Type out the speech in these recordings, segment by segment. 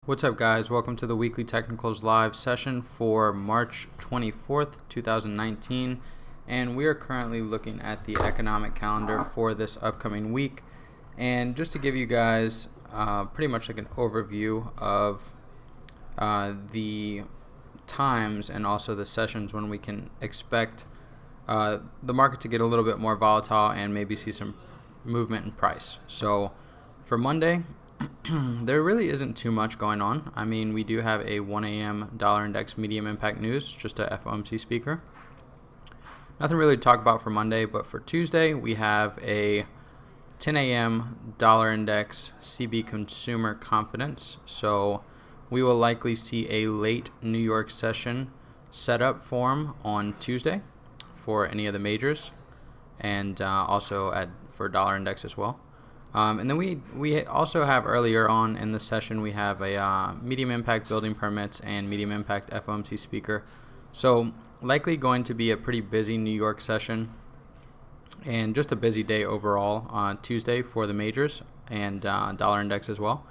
What's up, guys? Welcome to the Weekly Technicals Live session for March 24th, 2019. And we are currently looking at the economic calendar for this upcoming week. And just to give you guys pretty much like an overview of the times and also the sessions when we can expect the market to get a little bit more volatile and maybe see some movement in price. So for Monday, there really isn't too much going on. I mean, we do have a 1 a.m. dollar index medium impact news, just a FOMC speaker. Nothing really to talk about for Monday, but for Tuesday, we have a 10 a.m. dollar index CB consumer confidence. So we will likely see a late New York session setup form on Tuesday for any of the majors, and also for dollar index as well. And then we also have earlier on in the session, we have a medium impact building permits and medium impact FOMC speaker. So likely going to be a pretty busy New York session and just a busy day overall on Tuesday for the majors and dollar index as well.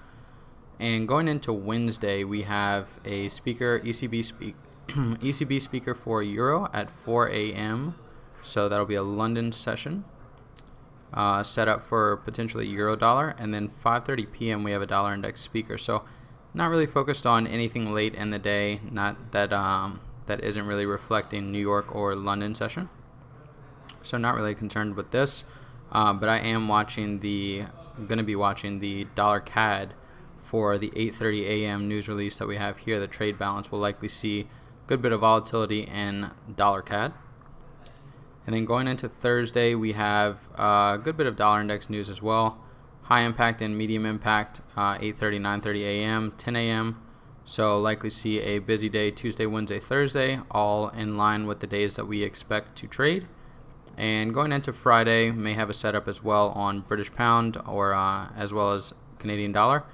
And going into Wednesday, we have a speaker, ECB speaker for Euro at 4 a.m. So that'll be a London session. Set up for potentially euro dollar, and then 5:30 p.m. we have a dollar index speaker. So not really focused on anything late in the day, not that that isn't really reflecting New York or London session. So not really concerned with this, but I am going to be watching the dollar CAD for the 8:30 a.m. news release that we have here. The trade balance will likely see a good bit of volatility in dollar CAD. And then going into Thursday, we have a good bit of dollar index news as well. High impact and medium impact, 8:30, 9:30 a.m., 10 a.m. So likely see a busy day Tuesday, Wednesday, Thursday, all in line with the days that we expect to trade. And going into Friday, may have a setup as well on British pound or as well as Canadian dollar.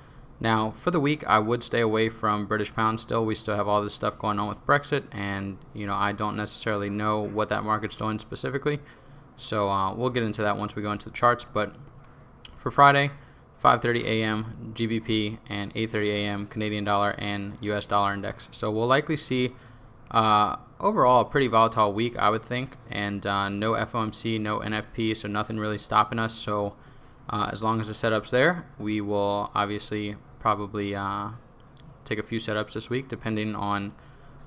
Now, for the week, I would stay away from British pound still. We still have all this stuff going on with Brexit, and I don't necessarily know what that market's doing specifically. So we'll get into that once we go into the charts. But for Friday, 5:30 a.m. GBP and 8:30 a.m. Canadian dollar and US dollar index. So we'll likely see overall a pretty volatile week, I would think, and no FOMC, no NFP, so nothing really stopping us. So as long as the setup's there, we will obviously probably take a few setups this week, depending on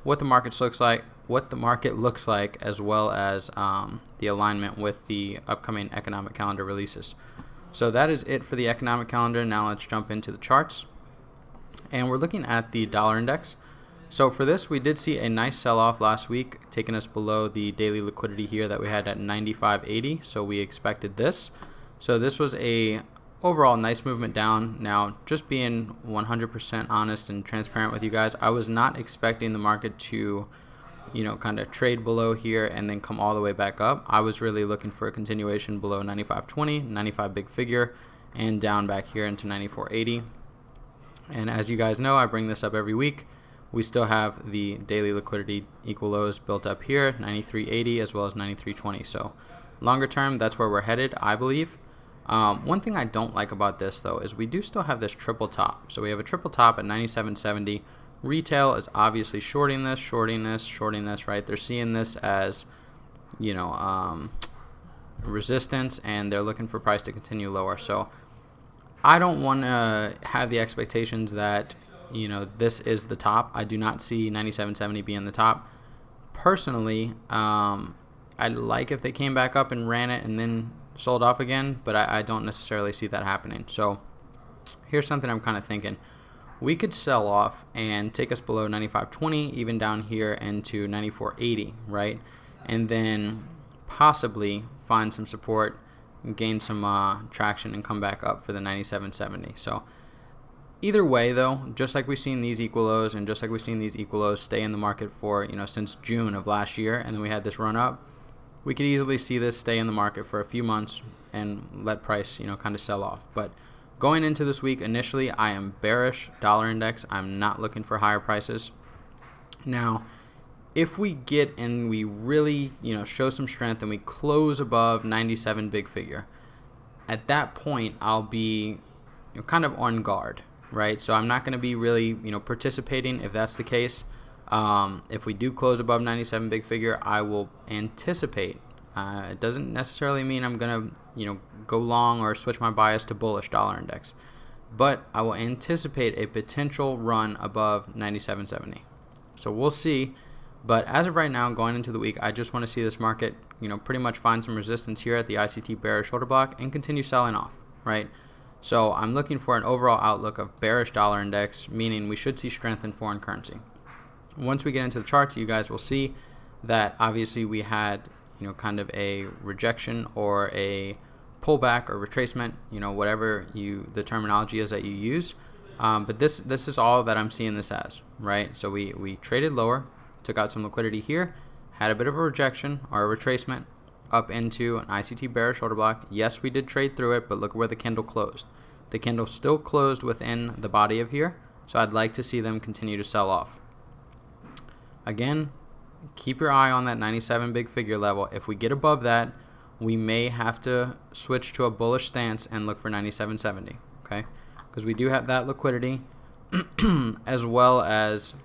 what the market looks like, as well as the alignment with the upcoming economic calendar releases. So that is it for the economic calendar. Now let's jump into the charts, and we're looking at the dollar index. So for this, we did see a nice sell-off last week, taking us below the daily liquidity here that we had at 95.80. So we expected this. So this was a overall nice movement down. Now, just being 100% honest and transparent with you guys, I was not expecting the market to, kind of trade below here and then come all the way back up. I was really looking for a continuation below 95.20, 95 big figure, and down back here into 94.80. And as you guys know, I bring this up every week. We still have the daily liquidity equal lows built up here, 93.80 as well as 93.20. So longer term, that's where we're headed, I believe. One thing I don't like about this, though, is we do still have this triple top. So we have a triple top at 97.70. Retail is obviously shorting this, right? They're seeing this as, resistance, and they're looking for price to continue lower. So I don't want to have the expectations that, this is the top. I do not see 97.70 being the top. Personally, I'd like if they came back up and ran it and then sold off again, but I don't necessarily see that happening. So here's something I'm kind of thinking. We could sell off and take us below 95.20, even down here into 94.80, right? And then possibly find some support, gain some traction, and come back up for the 97.70. So either way, though, just like we've seen these equal lows, and just like we've seen these equal lows stay in the market for, since June of last year, and then we had this run up, we could easily see this stay in the market for a few months and let price, kind of sell off. But going into this week, initially, I am bearish dollar index. I'm not looking for higher prices. Now, if we get and we really, show some strength and we close above 97 big figure, at that point, I'll be kind of on guard, right? So I'm not going to be really, participating if that's the case. If we do close above 97 big figure, I will anticipate. It doesn't necessarily mean I'm going to, go long or switch my bias to bullish dollar index, but I will anticipate a potential run above 97.70. So we'll see. But as of right now, going into the week, I just want to see this market, pretty much find some resistance here at the ICT bearish order block and continue selling off, right? So I'm looking for an overall outlook of bearish dollar index, meaning we should see strength in foreign currency. Once we get into the charts, you guys will see that obviously we had, kind of a rejection or a pullback or retracement, whatever the terminology is that you use. But this is all that I'm seeing this as, right? So we traded lower, took out some liquidity here, had a bit of a rejection or a retracement up into an ICT bearish order block. Yes, we did trade through it, but look where the candle closed. The candle still closed within the body of here, so I'd like to see them continue to sell off. Again, keep your eye on that 97 big figure level. If we get above that, we may have to switch to a bullish stance and look for 97.70, okay? Because we do have that liquidity as well as,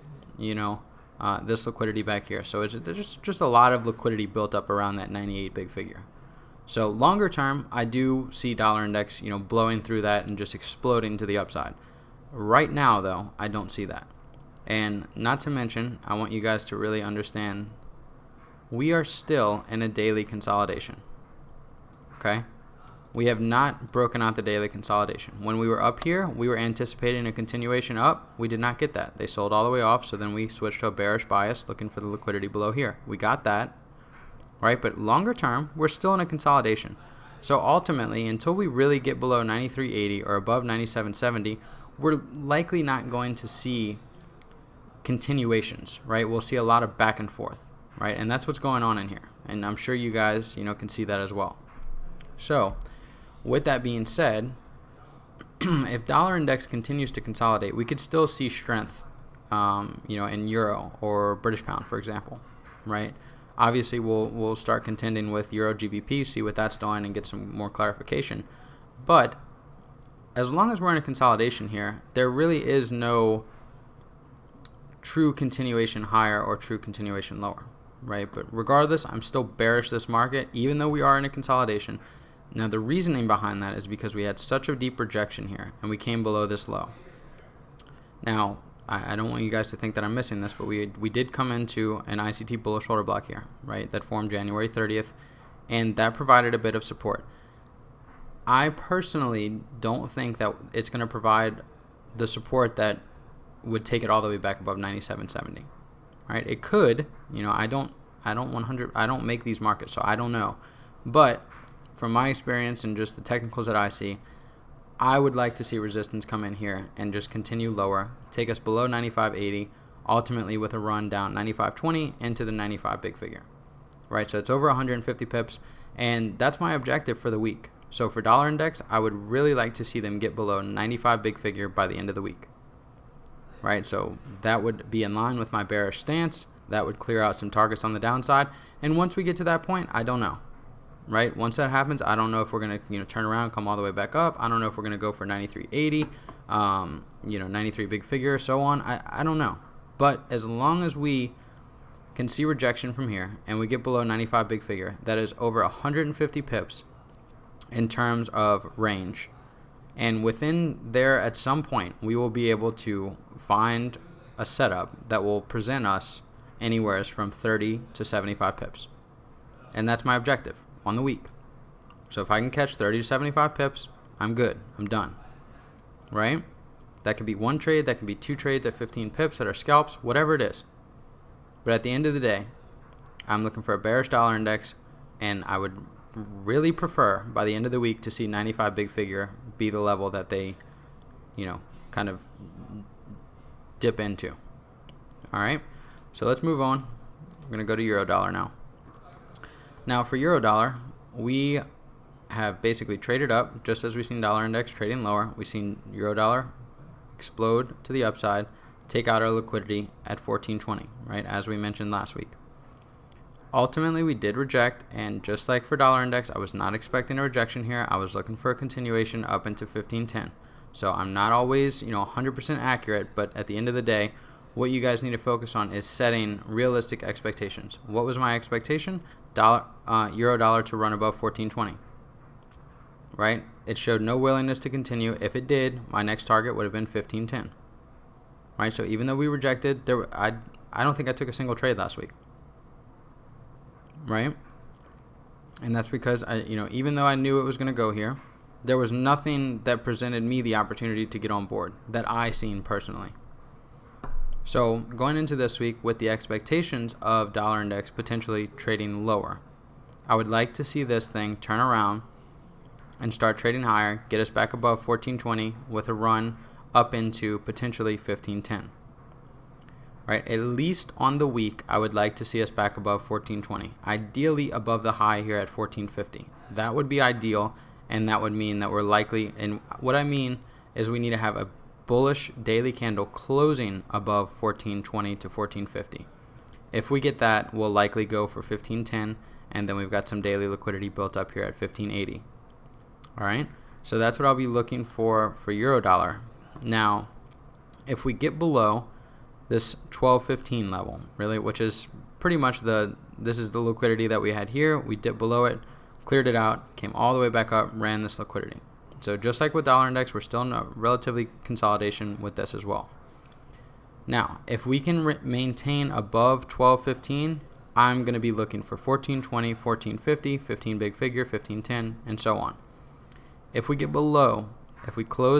this liquidity back here. So there's just a lot of liquidity built up around that 98 big figure. So longer term, I do see dollar index, blowing through that and just exploding to the upside. Right now, though, I don't see that. And not to mention, I want you guys to really understand, we are still in a daily consolidation. Okay? We have not broken out the daily consolidation. When we were up here, we were anticipating a continuation up. We did not get that. They sold all the way off, so then we switched to a bearish bias looking for the liquidity below here. We got that, right? But longer term, we're still in a consolidation. So ultimately, until we really get below 93.80 or above 97.70, we're likely not going to see continuations, right? We'll see a lot of back and forth, right? And that's what's going on in here. And I'm sure you guys, can see that as well. So with that being said, if dollar index continues to consolidate, we could still see strength, in euro or British pound, for example, right? Obviously, we'll start contending with EURGBP, see what that's doing, and get some more clarification. But as long as we're in a consolidation here, there really is no true continuation higher or true continuation lower, right? But regardless, I'm still bearish this market, even though we are in a consolidation. Now, the reasoning behind that is because we had such a deep rejection here, and we came below this low. Now, I don't want you guys to think that I'm missing this, but we did come into an ICT bullish order block here, right? That formed January 30th, and that provided a bit of support. I personally don't think that it's going to provide the support that would take it all the way back above 97.70, right? It could, I don't make these markets, so I don't know. But from my experience and just the technicals that I see, I would like to see resistance come in here and just continue lower, take us below 95.80, ultimately with a run down 95.20 into the 95 big figure, right? So it's over 150 pips, and that's my objective for the week. So for dollar index, I would really like to see them get below 95 big figure by the end of the week, right? So that would be in line with my bearish stance. That would clear out some targets on the downside. And once we get to that point, I don't know, right? Once that happens, I don't know if we're going to, turn around, come all the way back up. I don't know if we're going to go for 93.80, 93 big figure, so on. I don't know. But as long as we can see rejection from here and we get below 95 big figure, that is over 150 pips in terms of range. And within there, at some point, we will be able to find a setup that will present us anywhere from 30 to 75 pips. And that's my objective on the week. So if I can catch 30 to 75 pips, I'm good. I'm done. Right? That could be one trade. That could be two trades at 15 pips that are scalps, whatever it is. But at the end of the day, I'm looking for a bearish dollar index, and I would really prefer by the end of the week to see 95 big figure be the level that they, kind of dip into. All right. So let's move on. We're going to go to euro dollar now. Now for euro dollar, we have basically traded up just as we've seen dollar index trading lower. We've seen euro dollar explode to the upside, take out our liquidity at 14.20, right, as we mentioned last week. Ultimately, we did reject, and just like for dollar index, I was not expecting a rejection here. I was looking for a continuation up into 15.10. So I'm not always, 100% accurate, but at the end of the day, what you guys need to focus on is setting realistic expectations. What was my expectation? Euro dollar to run above 14.20. Right? It showed no willingness to continue. If it did, my next target would have been 15.10. Right? So even though we rejected, I don't think I took a single trade last week. Right? And that's because even though I knew it was going to go here, there was nothing that presented me the opportunity to get on board that I seen personally. So going into this week with the expectations of dollar index potentially trading lower, I would like to see this thing turn around and start trading higher, get us back above 14.20 with a run up into potentially 15.10. Right? At least on the week, I would like to see us back above 14.20, ideally above the high here at 14.50. That would be ideal, and that would mean that we're likely, and what I mean is we need to have a bullish daily candle closing above 14.20 to 14.50. If we get that, we'll likely go for 15.10, and then we've got some daily liquidity built up here at 15.80. All right, so that's what I'll be looking for euro dollar. Now, if we get below this 12.15 level, really, which is pretty much this is the liquidity that we had here. We dipped below it, cleared it out, came all the way back up, ran this liquidity. So just like with dollar index, we're still in a relatively consolidation with this as well. Now, if we can maintain above 12.15, I'm going to be looking for 14.20, 14.50, 15 big figure, 15.10, and so on. If we close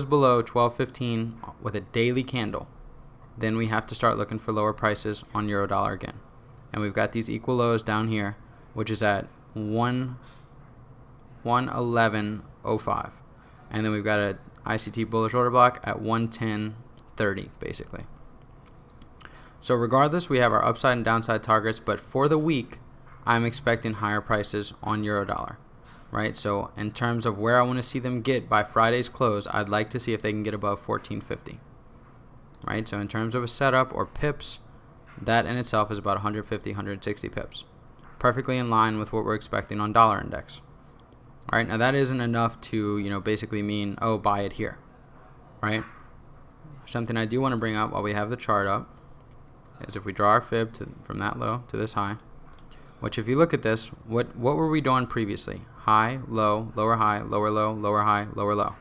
below 12.15 with a daily candle, then we have to start looking for lower prices on euro dollar again. And we've got these equal lows down here, which is at 111.05. And then we've got a ICT bullish order block at 110.30 basically. So regardless, we have our upside and downside targets, but for the week, I'm expecting higher prices on euro dollar. Right, so in terms of where I want to see them get by Friday's close, I'd like to see if they can get above 14.50. Right, so in terms of a setup or pips, that in itself is about 150, 160 pips. Perfectly in line with what we're expecting on dollar index. All right, now that isn't enough to, basically mean, oh, buy it here. Right? Something I do want to bring up while we have the chart up is if we draw our fib from that low to this high, which if you look at this, what were we doing previously? High, low, lower high, lower low, lower high, lower low.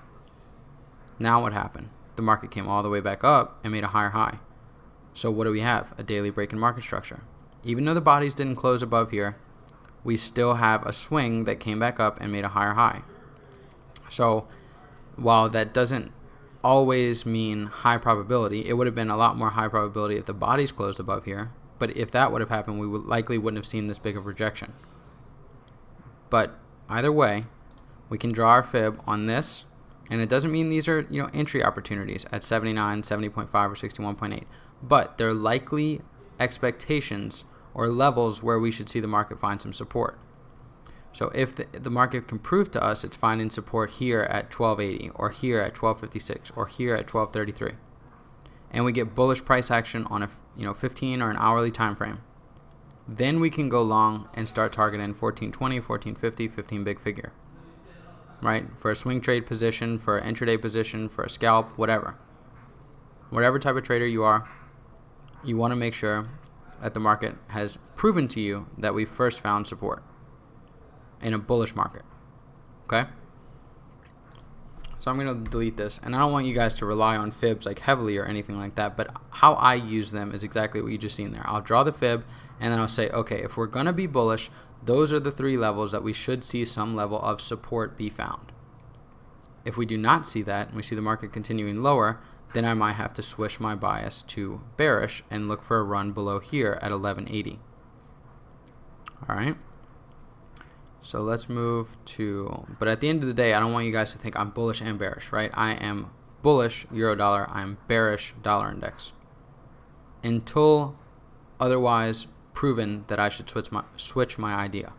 Now what happened? The market came all the way back up and made a higher high. So what do we have? A daily break in market structure. Even though the bodies didn't close above here, we still have a swing that came back up and made a higher high. So while that doesn't always mean high probability, it would have been a lot more high probability if the bodies closed above here. But if that would have happened, we likely wouldn't have seen this big of rejection. But either way, we can draw our fib on this, and it doesn't mean these are entry opportunities at 79, 70.5, or 61.8, but they're likely expectations or levels where we should see the market find some support. So if the market can prove to us it's finding support here at 12.80, or here at 12.56, or here at 12.33, and we get bullish price action on a 15 or an hourly time frame, then we can go long and start targeting 14.20, 14.50, 15 big figure. Right? For a swing trade position, for an intraday position, for a scalp, whatever. Whatever type of trader you are, you want to make sure that the market has proven to you that we first found support in a bullish market. Okay? So I'm going to delete this, and I don't want you guys to rely on fibs like heavily or anything like that, but how I use them is exactly what you just seen there. I'll draw the fib, and then I'll say, okay, if we're going to be bullish, those are the three levels that we should see some level of support be found. If we do not see that, and we see the market continuing lower, then I might have to switch my bias to bearish and look for a run below here at 11.80. All right. So let's move to, but at the end of the day, I don't want you guys to think I'm bullish and bearish, right? I am bullish euro dollar, I'm bearish dollar index. Until otherwise proven that I should switch my idea.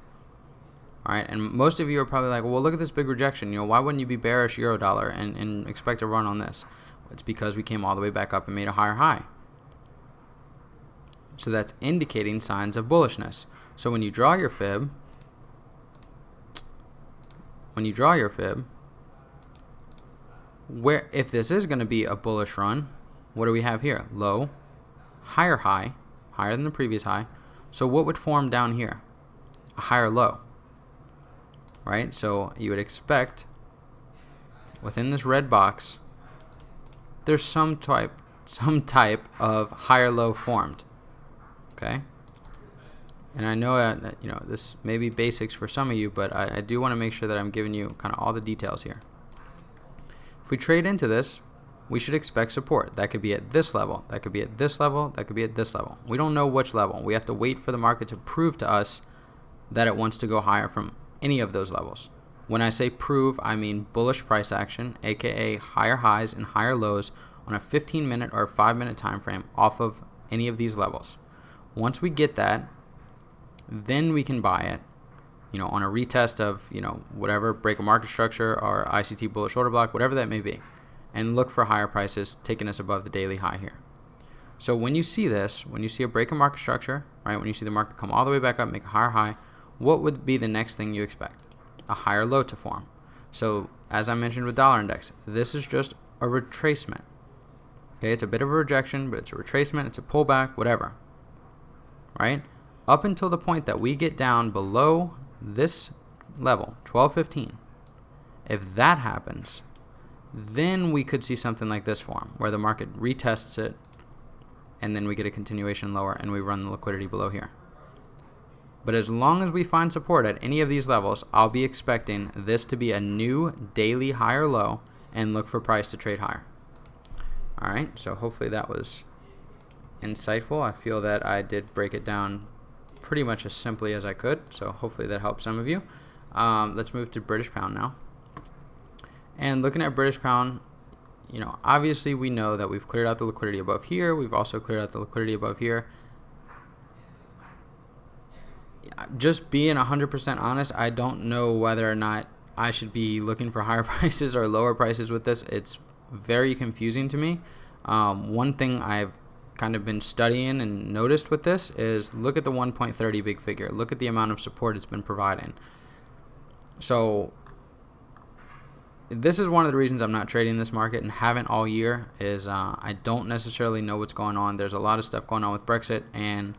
All right, and most of you are probably like, well, look at this big rejection. Why wouldn't you be bearish euro dollar and expect a run on this? It's because we came all the way back up and made a higher high. So that's indicating signs of bullishness. So when you draw your fib, where if this is going to be a bullish run, what do we have here? Low, higher high, higher than the previous high. So what would form down here? A higher low, right? So you would expect within this red box, there's some type of higher low formed, okay? And I know that this may be basics for some of you, but I do want to make sure that I'm giving you kind of all the details here. If we trade into this, we should expect support. That could be at this level, that could be at this level, that could be at this level. We don't know which level. We have to wait for the market to prove to us that it wants to go higher from any of those levels. When I say prove, I mean bullish price action, aka higher highs and higher lows on a 15-minute or 5-minute time frame off of any of these levels. Once we get that, then we can buy it, on a retest of, whatever, break a market structure or ICT bullish order block, whatever that may be, and look for higher prices taking us above the daily high here. So when you see this, when you see a break in market structure, right, when you see the market come all the way back up, make a higher high, what would be the next thing you expect? A higher low to form. So as I mentioned with dollar index, this is just a retracement. Okay, it's a bit of a rejection, but it's a retracement, it's a pullback, whatever, right? Up until the point that we get down below this level, 1215, if that happens, then we could see something like this form, where the market retests it, and then we get a continuation lower, and we run the liquidity below here. But as long as we find support at any of these levels, I'll be expecting this to be a new daily higher low, and look for price to trade higher. All right, so hopefully that was insightful. I feel that I did break it down pretty much as simply as I could, so hopefully that helps some of you. Let's move to British pound now. And looking at British pound, obviously we know that we've cleared out the liquidity above here. We've also cleared out the liquidity above here. Just being 100% honest, I don't know whether or not I should be looking for higher prices or lower prices with this. It's very confusing to me. One thing I've kind of been studying and noticed with this is look at the 1.30 big figure. Look at the amount of support it's been providing. So this is one of the reasons I'm not trading this market and haven't all year is I don't necessarily know what's going on. There's a lot of stuff going on with Brexit, and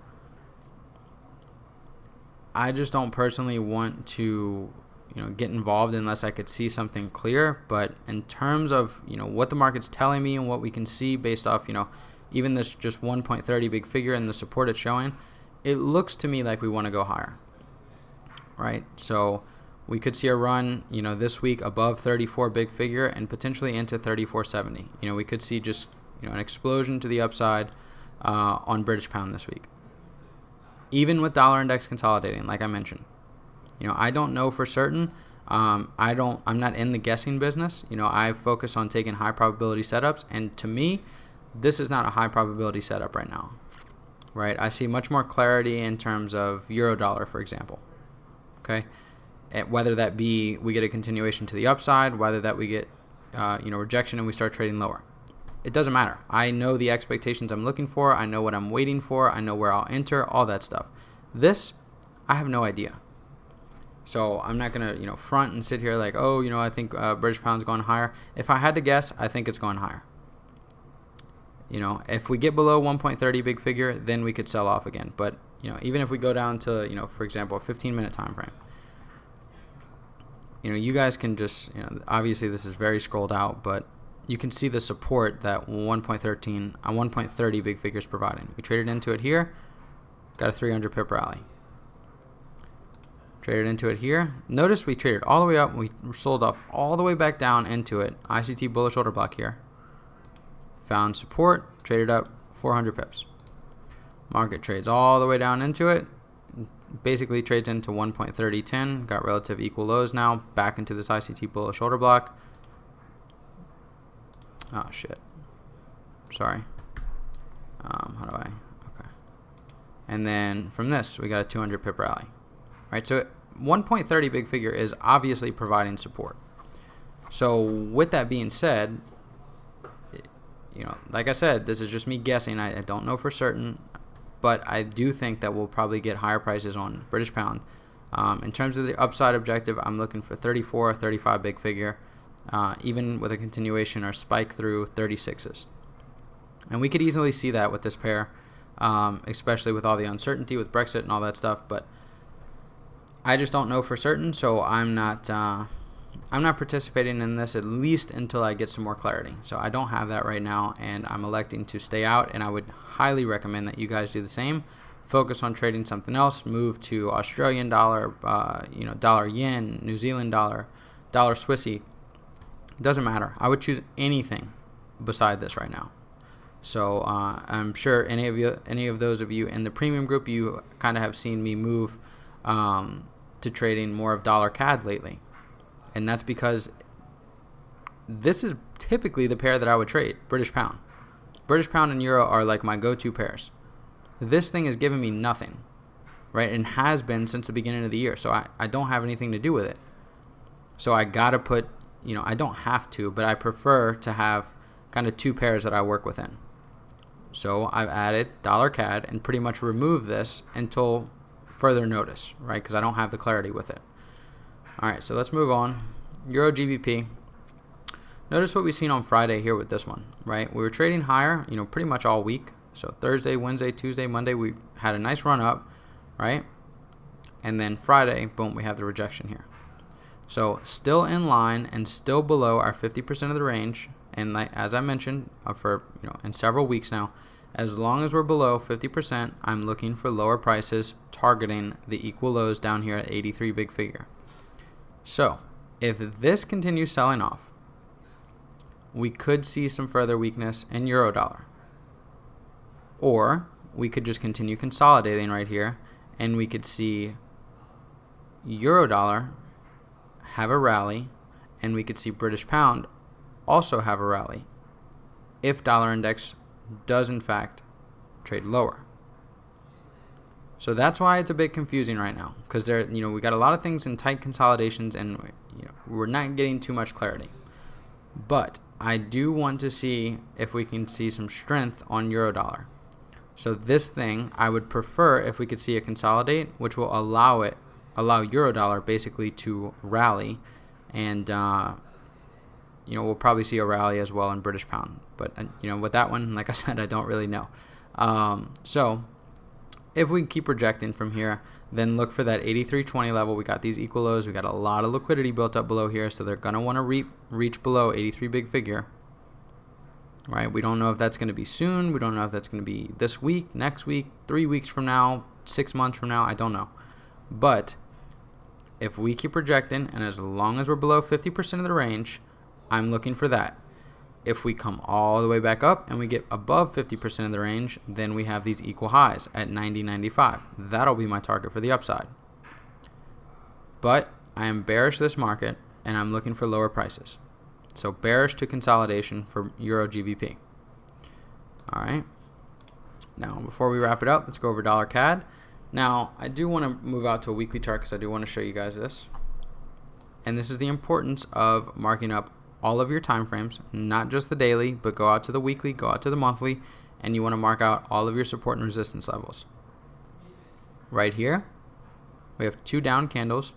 I just don't personally want to get involved unless I could see something clear. But in terms of what the market's telling me and what we can see based off even this just 1.30 big figure and the support it's showing, it looks to me like we want to go higher, right? So we could see a run this week above 34 big figure and potentially into 34.70. We could see just an explosion to the upside on British pound this week, even with dollar index consolidating, like I mentioned. I don't know for certain. I'm not in the guessing business. I focus on taking high probability setups, and to me, this is not a high probability setup right now, right? I see much more clarity in terms of euro dollar, for example, okay? And whether that be we get a continuation to the upside, whether that we get rejection and we start trading lower. It doesn't matter. I know the expectations I'm looking for. I know what I'm waiting for. I know where I'll enter, all that stuff. This, I have no idea. So I'm not going to front and sit here like, oh, I think British pound's going higher. If I had to guess, I think it's going higher. If we get below 1.30 big figure, then we could sell off again. But even if we go down to for example, a 15-minute time frame, you guys can just obviously this is very scrolled out, but you can see the support that 1.30 big figure is providing. We traded into it here, got a 300 pip rally. Traded into it here. Notice we traded all the way up. We sold off all the way back down into it. ICT bullish order block here. Found support, traded up 400 pips. Market trades all the way down into it. Basically trades into 1.3010. Got relative equal lows now. Back into this ICT bullish order block. Oh shit. Sorry. How do I? Okay. And then from this, we got a 200 pip rally. Right, so 1.30 big figure is obviously providing support. So with that being said, like I said, this is just me guessing. I don't know for certain, but I do think that we'll probably get higher prices on British pound. In terms of the upside objective, I'm looking for 34 or 35 big figure. even with a continuation or spike through 36s. And we could easily see that with this pair, especially with all the uncertainty with Brexit and all that stuff. But I just don't know for certain, so I'm not participating in this, at least until I get some more clarity. So I don't have that right now, and I'm electing to stay out, and I would highly recommend that you guys do the same. Focus on trading something else. Move to Australian dollar, dollar yen, New Zealand dollar, dollar Swissy. Doesn't matter. I would choose anything beside this right now. So I'm sure any of those of you in the premium group, you kind of have seen me move to trading more of dollar CAD lately. And that's because this is typically the pair that I would trade, British pound. British pound and euro are like my go-to pairs. This thing is giving me nothing, right? And has been since the beginning of the year. So I don't have anything to do with it. So I got to put, I don't have to, but I prefer to have kind of two pairs that I work within. So I've added dollar CAD and pretty much removed this until further notice, right? Because I don't have the clarity with it. All right, so let's move on. EURGBP. Notice what we've seen on Friday here with this one, right? We were trading higher, pretty much all week. So Thursday, Wednesday, Tuesday, Monday, we had a nice run up, right? And then Friday, boom, we have the rejection here. So still in line and still below our 50% of the range. And as I mentioned, for in several weeks now, as long as we're below 50%, I'm looking for lower prices, targeting the equal lows down here at 83 big figure. So if this continues selling off, we could see some further weakness in euro dollar. Or we could just continue consolidating right here, and we could see euro dollar have a rally, and we could see British pound also have a rally if dollar index does in fact trade lower. So that's why it's a bit confusing right now, because we got a lot of things in tight consolidations, and we're not getting too much clarity. But I do want to see if we can see some strength on euro dollar. So this thing, I would prefer if we could see it consolidate, which will allow euro dollar basically to rally, and we'll probably see a rally as well in British pound. But with that one, like I said, I don't really know. So if we keep projecting from here, then look for that 83.20 level. We got these equal lows. We got a lot of liquidity built up below here, so they're gonna want to reach below 83 big figure. Right? We don't know if that's going to be soon. We don't know if that's going to be this week, next week, 3 weeks from now, 6 months from now. I don't know. But if we keep projecting, and as long as we're below 50% of the range, I'm looking for that. If we come all the way back up and we get above 50% of the range, then we have these equal highs at 90.95. That'll be my target for the upside. But I am bearish this market, and I'm looking for lower prices. So bearish to consolidation for EURGBP. All right. Now, before we wrap it up, let's go over dollar CAD. Now, I do want to move out to a weekly chart because I do want to show you guys this. And this is the importance of marking up all of your time frames, not just the daily, but go out to the weekly, go out to the monthly, and you want to mark out all of your support and resistance levels. Right here, we have 2 down candles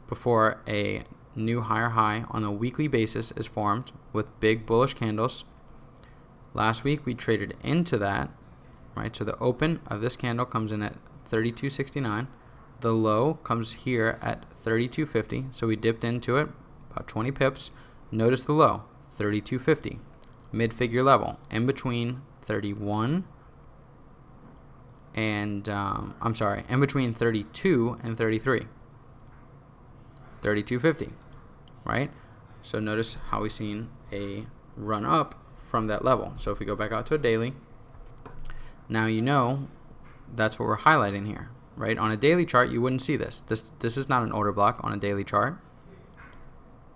before a new higher high on a weekly basis is formed with big bullish candles. Last week we traded into that, right? So the open of this candle comes in at 32.69. The low comes here at 32.50. So we dipped into it about 20 pips. Notice the low, 32.50, mid-figure level, in between 31 and in between 32 and 33. 32.50, right? So notice how we've seen a run up from that level. So if we go back out to a daily, now that's what we're highlighting here, right? On a daily chart, you wouldn't see this. This is not an order block on a daily chart,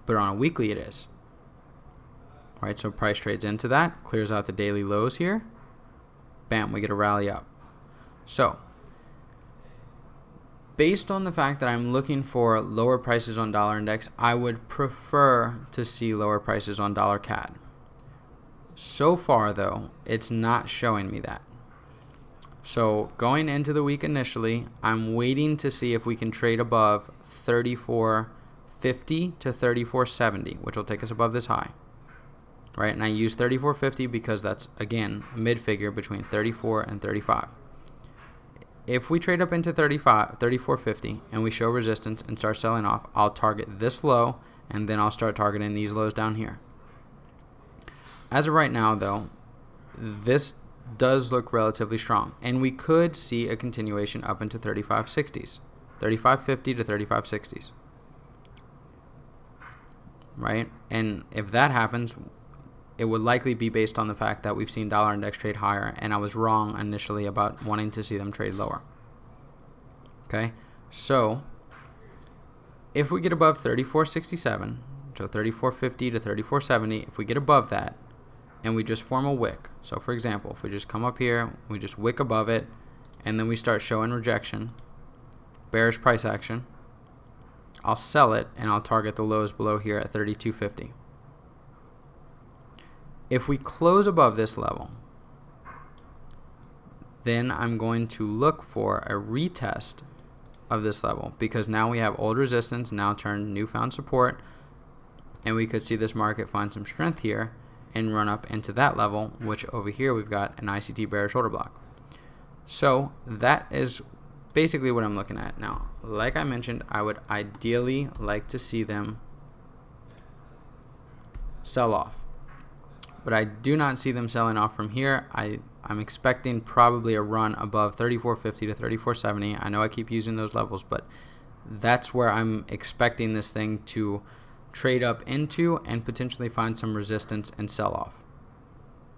but on a weekly it is. Right, so price trades into that, clears out the daily lows here. Bam, we get a rally up. So based on the fact that I'm looking for lower prices on dollar index, I would prefer to see lower prices on dollar CAD. So far, though, it's not showing me that. So going into the week initially, I'm waiting to see if we can trade above 34.50 3450 to 3470, which will take us above this high. Right, and I use 3450 because that's, again, a mid figure between 34 and 35. If we trade up into 3450 and we show resistance and start selling off, I'll target this low, and then I'll start targeting these lows down here. As of right now, though, this does look relatively strong, and we could see a continuation up into 3560s, 3550 to 3560s. Right, and if that happens, it would likely be based on the fact that we've seen dollar index trade higher, and I was wrong initially about wanting to see them trade lower. Okay, so if we get above 3467, so 3450 to 3470, if we get above that and we just form a wick, so for example, if we just come up here, we just wick above it, and then we start showing rejection, bearish price action, I'll sell it and I'll target the lows below here at 3250. If we close above this level, then I'm going to look for a retest of this level, because now we have old resistance now turned newfound support, and we could see this market find some strength here and run up into that level, which over here we've got an ICT bearish order block. So that is basically what I'm looking at now. Like I mentioned, I would ideally like to see them sell off, but I do not see them selling off from here. I'm expecting probably a run above 3450 to 3470. I know I keep using those levels, but that's where I'm expecting this thing to trade up into and potentially find some resistance and sell off.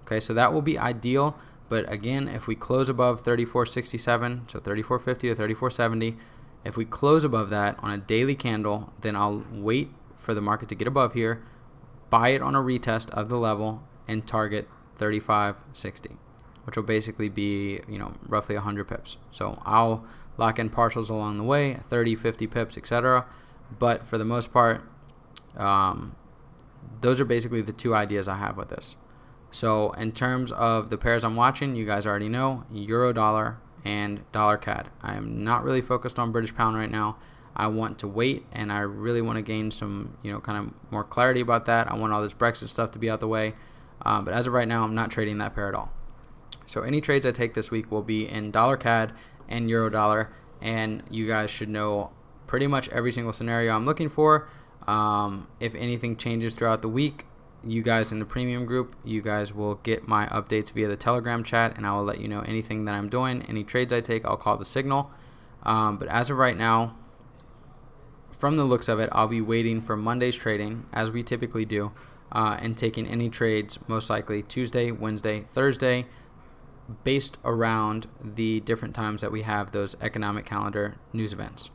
Okay, so that will be ideal, but again, if we close above 3467, so 3450 to 3470, if we close above that on a daily candle, then I'll wait for the market to get above here, buy it on a retest of the level, and target 3560, which will basically be, roughly 100 pips. So I'll lock in partials along the way, 30, 50 pips, etc. But for the most part, those are basically the two ideas I have with this. So in terms of the pairs I'm watching, you guys already know, Euro dollar and dollar CAD. I am not really focused on British pound right now. I want to wait, and I really want to gain some, kind of more clarity about that. I want all this Brexit stuff to be out the way. But as of right now, I'm not trading that pair at all. So any trades I take this week will be in dollar CAD and euro dollar, and you guys should know pretty much every single scenario I'm looking for. If anything changes throughout the week, you guys in the premium group, you guys will get my updates via the Telegram chat, and I will let you know anything that I'm doing. Any trades I take, I'll call the signal. But as of right now, from the looks of it, I'll be waiting for Monday's trading, as we typically do, and taking any trades most likely Tuesday, Wednesday, Thursday, based around the different times that we have those economic calendar news events.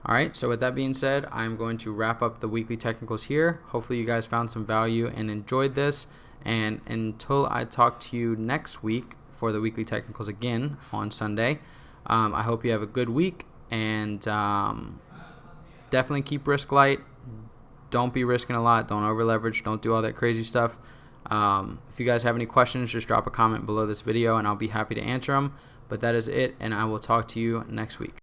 Alright, so with that being said, I'm going to wrap up the weekly technicals here. Hopefully you guys found some value and enjoyed this. And until I talk to you next week for the weekly technicals again on Sunday, I hope you have a good week, and definitely keep risk light. Don't be risking a lot. Don't over leverage. Don't do all that crazy stuff. If you guys have any questions, just drop a comment below this video and I'll be happy to answer them. But that is it, and I will talk to you next week.